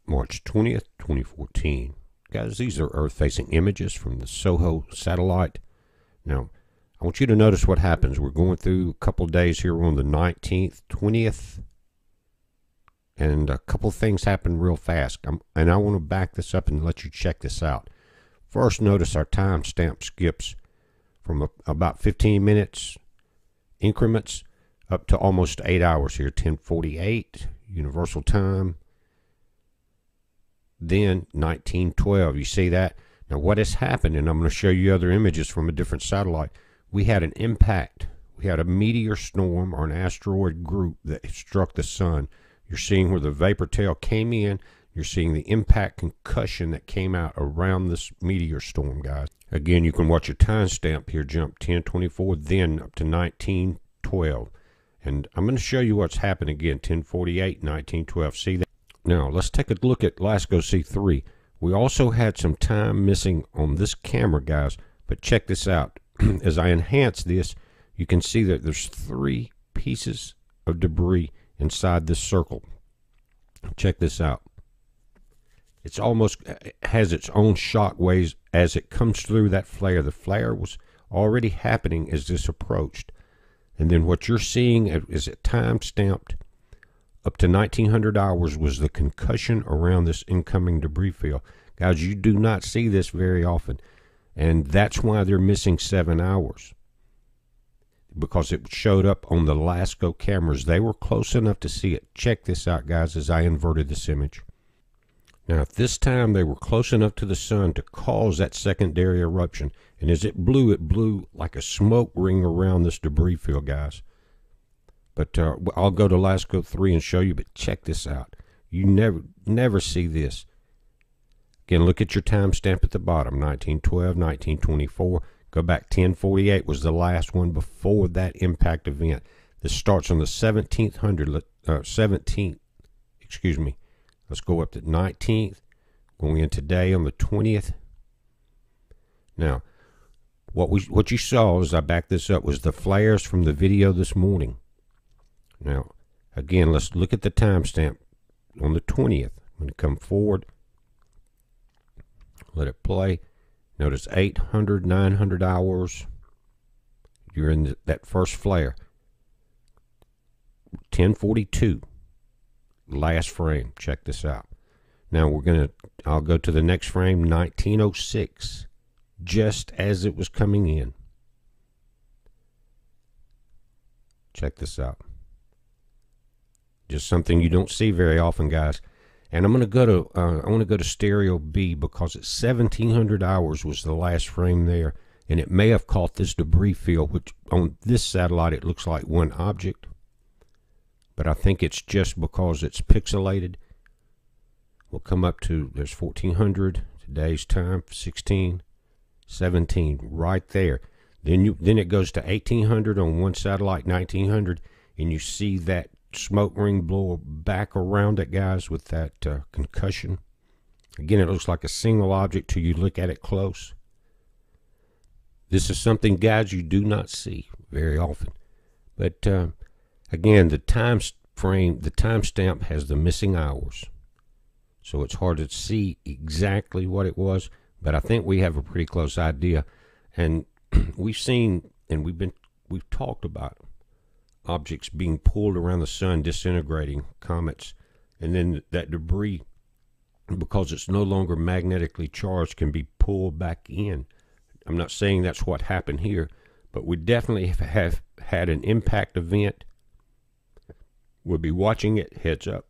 March 20th, 2014. Guys, these are Earth-facing images from the SOHO satellite. Now, I want you to notice what happens. We're going through a couple days here. We're on the 19th, 20th, and a couple things happen real fast. And I want to back this up and let you check this out. First, notice our timestamp skips from about 15 minutes increments up to almost 8 hours here. 10:48 universal time. Then 1912. You see that? Now what has happened, and I'm going to show you other images from a different satellite. We had an impact. We had a meteor storm or an asteroid group that struck the sun. You're seeing where the vapor tail came in. You're seeing the impact concussion that came out around this meteor storm, guys. Again, you can watch your timestamp here jump 1024, then up to 1912. And I'm going to show you what's happened again, 1048, 1912. See that? Now, let's take a look at LASCO C3. We also had some time missing on this camera, guys, but check this out. As I enhance this, you can see that there's 3 pieces of debris inside this circle. Check this out. It's almost has its own shock waves as it comes through that flare. The flare was already happening as this approached. And then what you're seeing is it time stamped up to 1900 hours was the concussion around this incoming debris field. Guys, you do not see this very often. And that's why they're missing 7 hours. Because it showed up on the LASCO cameras. They were close enough to see it. Check this out, guys, as I inverted this image. Now, at this time, they were close enough to the sun to cause that secondary eruption. And as it blew like a smoke ring around this debris field, guys. But I'll go to LASCO 3 and show you, but check this out. You never see this. Again, look at your timestamp at the bottom, 1912, 1924. Go back, 1048 was the last one before that impact event. This starts on the 17th, excuse me. Let's go up to 19th, going in today on the 20th. Now, what you saw as I back this up was the flares from the video this morning. Now, again, let's look at the timestamp on the 20th. I'm going to come forward, let it play. Notice 800, 900 hours. You're in that first flare. 1042. Last frame. Check this out. Now I'll go to the next frame, 1906. Just as it was coming in. Check this out. Just something you don't see very often, guys. And I'm going to go to I want to go to stereo B because it's 1700 hours was the last frame there, and it may have caught this debris field, which on this satellite it looks like one object, but I think it's just because it's pixelated. We'll come up to there's 1400 today's time, 16, 17 right there. Then it goes to 1800 on one satellite, 1900, and you see that smoke ring blow back around it, guys, with that concussion. Again, it looks like a single object till you look at it close. This is something, guys, you do not see very often. But again, the time frame, the timestamp has the missing hours, so it's hard to see exactly what it was. But I think we have a pretty close idea, and we've seen and we've talked about objects being pulled around the sun, disintegrating, comets, and then that debris, because it's no longer magnetically charged, can be pulled back in. I'm not saying that's what happened here, but we definitely have had an impact event. We'll be watching it. Heads up.